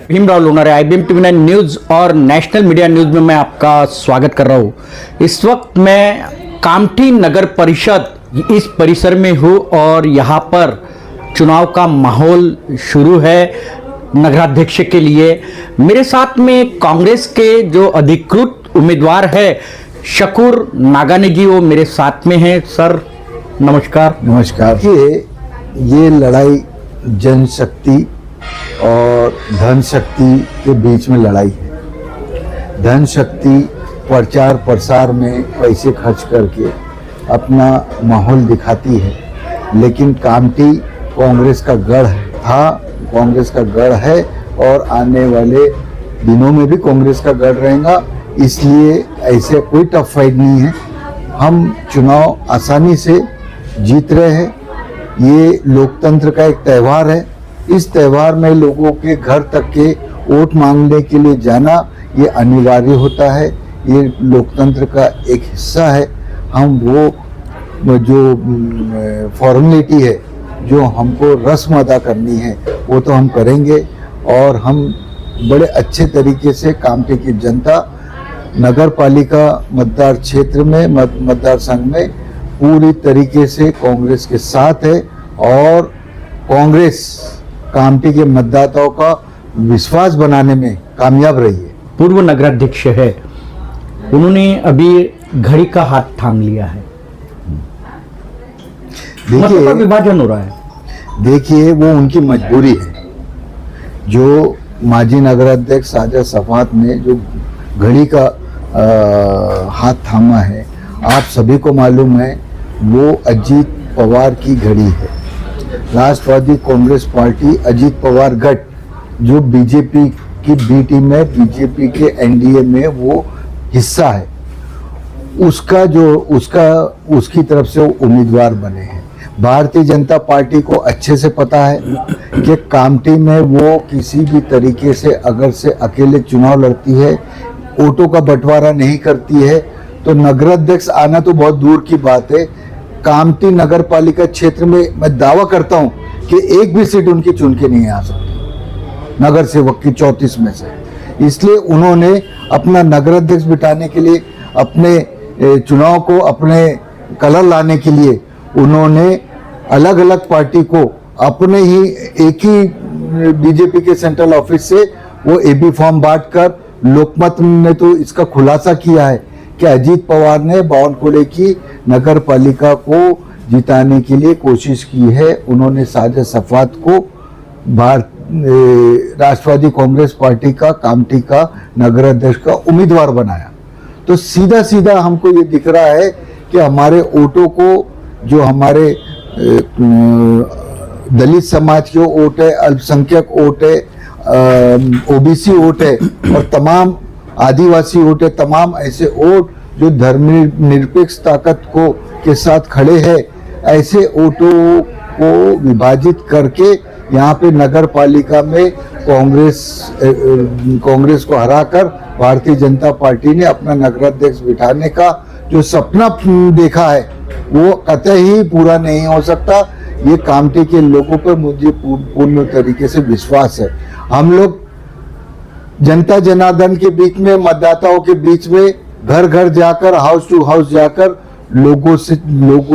Bhimrao Lonare IBM TV9 news और national media news में मैं आपका स्वागत कर रहा हूँ। इस वक्त मैं कामठी नगर परिषद इस परिसर में हूँ और यहाँ पर चुनाव का माहौल शुरू है नगराध्यक्ष के लिए। मेरे साथ में कांग्रेस के जो अधिकृत उम्मीदवार है शकूर नागानी जी, वो मेरे साथ में हैं। सर नमस्कार। नमस्कार। ये लड़ाई जनशक्ति और धन शक्ति के बीच में लड़ाई है। धन शक्ति प्रचार प्रसार में पैसे खर्च करके अपना माहौल दिखाती है, लेकिन कामठी कांग्रेस का गढ़ था, कांग्रेस का गढ़ है और आने वाले दिनों में भी कांग्रेस का गढ़ रहेगा। इसलिए ऐसे कोई टफ फाइट नहीं है। हम चुनाव आसानी से जीत रहे हैं। ये लोकतंत्र का एक त्यौहार है। इस त्यौहार में लोगों के घर तक के वोट मांगने के लिए जाना ये अनिवार्य होता है। ये लोकतंत्र का एक हिस्सा है। हम वो जो फॉर्मेलिटी है, जो हमको रस्म अदा करनी है, वो तो हम करेंगे। और हम बड़े अच्छे तरीके से कामठी की जनता नगर पालिका मतदार क्षेत्र में मतदार संघ में पूरी तरीके से कांग्रेस के साथ है और कांग्रेस कामठी के मतदाताओं का विश्वास बनाने में कामयाब रही है। पूर्व नगराध्यक्ष है, उन्होंने अभी घड़ी का हाथ थाम लिया है। देखिए, विभाजन हो रहा है। देखिए, वो उनकी मजबूरी है। जो माजी नगराध्यक्ष साजा सफात ने जो घड़ी का हाथ थामा है, आप सभी को मालूम है, वो अजीत पवार की घड़ी है। राष्ट्रवादी कांग्रेस पार्टी अजीत पवार गठ जो बीजेपी की बी टीम है, बीजेपी के एनडीए में वो हिस्सा है, उसकी तरफ से वो उम्मीदवार बने हैं। भारतीय जनता पार्टी को अच्छे से पता है कि कामठी में वो किसी भी तरीके से अगर से अकेले चुनाव लड़ती है, वोटों का बंटवारा नहीं करती है, तो नगराध्यक्ष आना तो बहुत दूर की बात है। कामठी नगर पालिका क्षेत्र में मैं दावा करता हूं कि एक भी सीट उनकी चुन के नहीं आ सकती नगर सेवक की 34 में से। इसलिए उन्होंने अपना नगराध्यक्ष बिठाने के लिए, अपने चुनाव को अपने कलर लाने के लिए, उन्होंने अलग अलग पार्टी को अपने ही एक ही बीजेपी के सेंट्रल ऑफिस से वो एबी फॉर्म बांटकर, लोकमत ने तो इसका खुलासा किया है कि अजीत पवार ने बावनकुड़े की नगर पालिका को जिताने के लिए कोशिश की है। उन्होंने साजा सफात को राष्ट्रवादी कांग्रेस पार्टी का कामठी का नगराध्यक्ष का उम्मीदवार बनाया। तो सीधा सीधा हमको ये दिख रहा है कि हमारे वोटों को, जो हमारे दलित समाज के वोट है, अल्पसंख्यक वोट है, ओबीसी वोट है और तमाम आदिवासी वोट है, तमाम ऐसे वोट जो धर्मनिरपेक्ष ताकत को के साथ खड़े हैं, ऐसे वोटों को विभाजित करके यहाँ पे नगर पालिका में कांग्रेस को हराकर भारतीय जनता पार्टी ने अपना नगराध्यक्ष बिठाने का जो सपना देखा है, वो कतई पूरा नहीं हो सकता। ये कामठी के लोगों पर मुझे पूर्ण तरीके से विश्वास है। हम लोग जनता जनार्दन के बीच में, मतदाताओं के बीच में घर घर जाकर, हाउस टू हाउस जाकर लोगों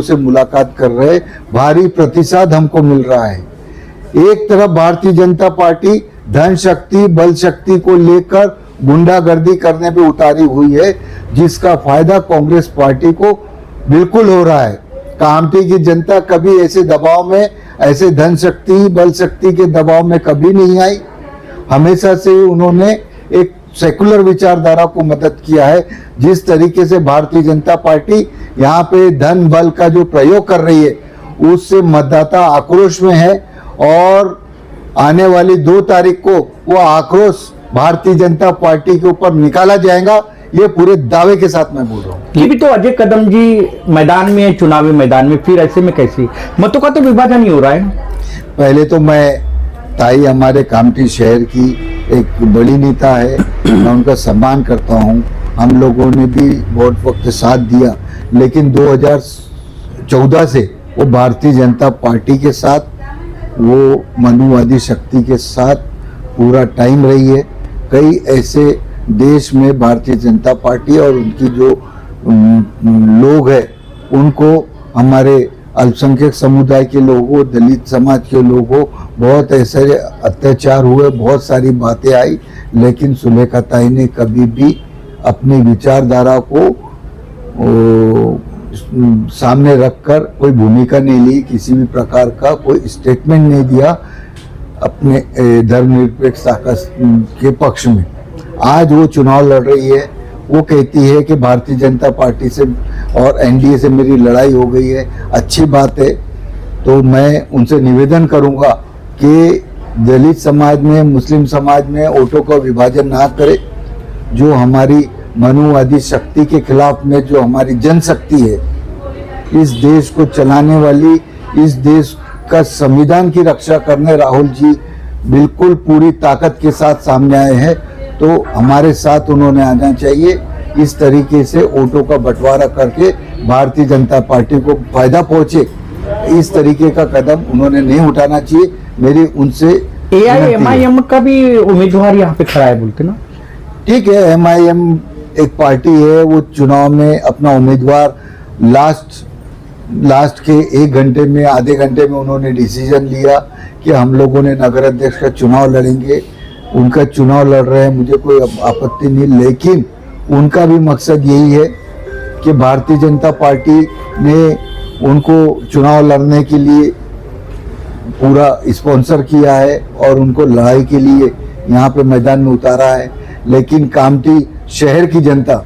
से मुलाकात कर रहे। भारी प्रतिसाद हमको मिल रहा है। एक तरफ भारतीय जनता पार्टी धन शक्ति, बल शक्ति को लेकर गुंडागर्दी करने पे उतारी हुई है, जिसका फायदा कांग्रेस पार्टी को बिल्कुल हो रहा है। कामठी की जनता कभी ऐसे दबाव में, ऐसे धन शक्ति, बल शक्ति के दबाव में कभी नहीं आई। हमेशा से उन्होंने एक सेकुलर विचारधारा को मदद किया है। जिस तरीके से भारतीय जनता पार्टी यहाँ पे धन बल का जो प्रयोग कर रही है, उससे मतदाता आक्रोश में है और आने वाली 2 तारीख को वो आक्रोश भारतीय जनता पार्टी के ऊपर निकाला जाएगा। ये पूरे दावे के साथ मैं बोल रहा हूँ। ये भी तो अजय कदम जी मैदान में, चुनावी मैदान में, फिर ऐसे में कैसी मतों का तो विभाजन ही हो रहा है। पहले तो मैं ताई हमारे कामठी शहर की एक बड़ी नेता है, मैं उनका सम्मान करता हूँ। हम लोगों ने भी बहुत वक्त साथ दिया, लेकिन 2014 से वो भारतीय जनता पार्टी के साथ, वो मनुवादी शक्ति के साथ पूरा टाइम रही है। कई ऐसे देश में भारतीय जनता पार्टी और उनकी जो लोग हैं उनको, हमारे अल्पसंख्यक समुदाय के लोगों, दलित समाज के लोगों, बहुत ऐसे अत्याचार हुए, बहुत सारी बातें आई, लेकिन सुलेखा ताई ने कभी भी अपनी विचारधारा को सामने रखकर कोई भूमिका नहीं ली, किसी भी प्रकार का कोई स्टेटमेंट नहीं दिया अपने धर्मनिरपेक्षता के पक्ष में। आज वो चुनाव लड़ रही है, वो कहती है कि भारतीय जनता पार्टी से और एनडीए से मेरी लड़ाई हो गई है, अच्छी बात है। तो मैं उनसे निवेदन करूंगा कि दलित समाज में, मुस्लिम समाज में वोटों का विभाजन ना करे। जो हमारी मनुवादी शक्ति के खिलाफ में जो हमारी जनशक्ति है, इस देश को चलाने वाली, इस देश का संविधान की रक्षा करने राहुल जी बिल्कुल पूरी ताकत के साथ सामने आए हैं, तो हमारे साथ उन्होंने आना चाहिए। इस तरीके से वोटों का बंटवारा करके भारतीय जनता पार्टी को फायदा पहुंचे, इस तरीके का कदम उन्होंने नहीं उठाना चाहिए। मेरी उनसे AIMIM का भी उम्मीदवार यहाँ पे खड़ा है बोलते ना। ठीक है, MIM एक पार्टी है, वो चुनाव में अपना उम्मीदवार लास्ट के 1 घंटे में, आधे घंटे में उन्होंने डिसीजन लिया कि हम लोगों ने नगर अध्यक्ष का चुनाव लड़ेंगे। उनका चुनाव लड़ रहे हैं, मुझे कोई आपत्ति नहीं, लेकिन उनका भी मकसद यही है कि भारतीय जनता पार्टी ने उनको चुनाव लड़ने के लिए पूरा स्पॉन्सर किया है और उनको लड़ाई के लिए यहाँ पे मैदान में उतारा है। लेकिन कामठी शहर की जनता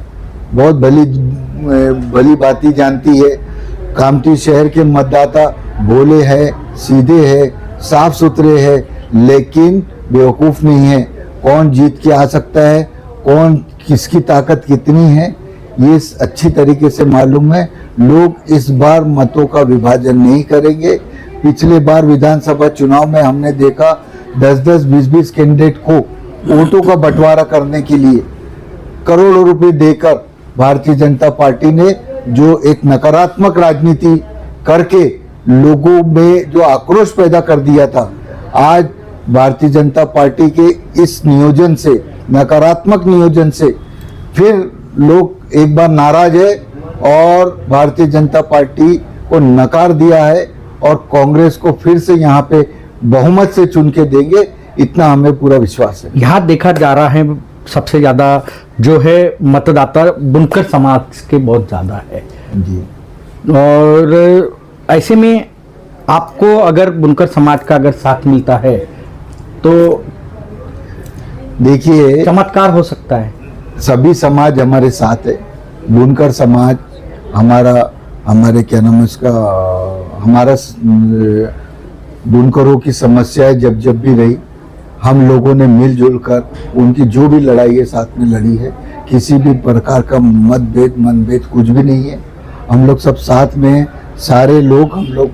बहुत भली भांति जानती है, कामठी शहर के मतदाता भोले हैं, सीधे हैं, साफ सुथरे हैं, लेकिन बेवकूफ नहीं है। कौन जीत के आ सकता है, कौन किसकी ताकत कितनी है, ये अच्छी तरीके से मालूम है। लोग इस बार मतों का विभाजन नहीं करेंगे। पिछले बार विधानसभा चुनाव में हमने देखा 10-10, 20-20 कैंडिडेट को वोटों का बंटवारा करने के लिए करोड़ों रुपए देकर भारतीय जनता पार्टी ने जो एक नकारात्मक राजनीति करके लोगों में जो आक्रोश पैदा कर दिया था, आज भारतीय जनता पार्टी के इस नियोजन से, नकारात्मक नियोजन से फिर लोग एक बार नाराज है और भारतीय जनता पार्टी को नकार दिया है और कांग्रेस को फिर से यहाँ पे बहुमत से चुन के देंगे, इतना हमें पूरा विश्वास है। यहाँ देखा जा रहा है सबसे ज्यादा जो है मतदाता बुनकर समाज के बहुत ज्यादा है जी। और ऐसे में आपको अगर बुनकर समाज का अगर साथ मिलता है तो देखिए, चमत्कार हो सकता है। सभी समाज हमारे साथ है। बुनकर समाज हमारे क्या नाम है इसका, हमारा बुनकरों की समस्याएं जब भी रही, हम लोगों ने मिलजुल कर उनकी जो भी लड़ाई है साथ में लड़ी है। किसी भी प्रकार का मनभेद कुछ भी नहीं है। हम लोग सब साथ में हैं। सारे लोग, हम लोग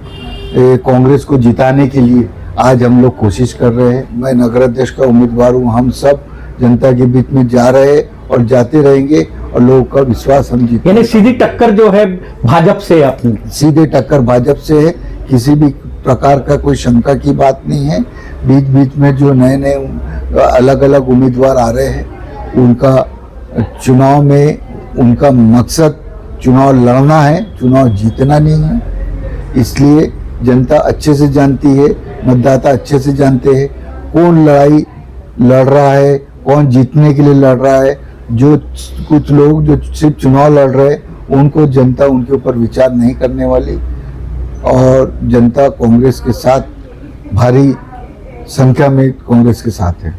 कांग्रेस को जिताने के लिए आज हम लोग कोशिश कर रहे हैं। मैं नगर अध्यक्ष का उम्मीदवार हूँ। हम सब जनता के बीच में जा रहे हैं और जाते रहेंगे और लोगों का विश्वास हम जीते। यानी सीधी टक्कर जो है भाजपा से, अपनी सीधे टक्कर भाजपा से है, किसी भी प्रकार का कोई शंका की बात नहीं है। बीच बीच में जो नए अलग अलग उम्मीदवार आ रहे हैं, उनका चुनाव में उनका मकसद चुनाव लड़ना है, चुनाव जीतना नहीं है। इसलिए जनता अच्छे से जानती है, मतदाता अच्छे से जानते हैं कौन लड़ाई लड़ रहा है, कौन जीतने के लिए लड़ रहा है। जो कुछ लोग जो सिर्फ चुनाव लड़ रहे हैं, उनको जनता उनके ऊपर विचार नहीं करने वाली और जनता कांग्रेस के साथ भारी संख्या में कांग्रेस के साथ है।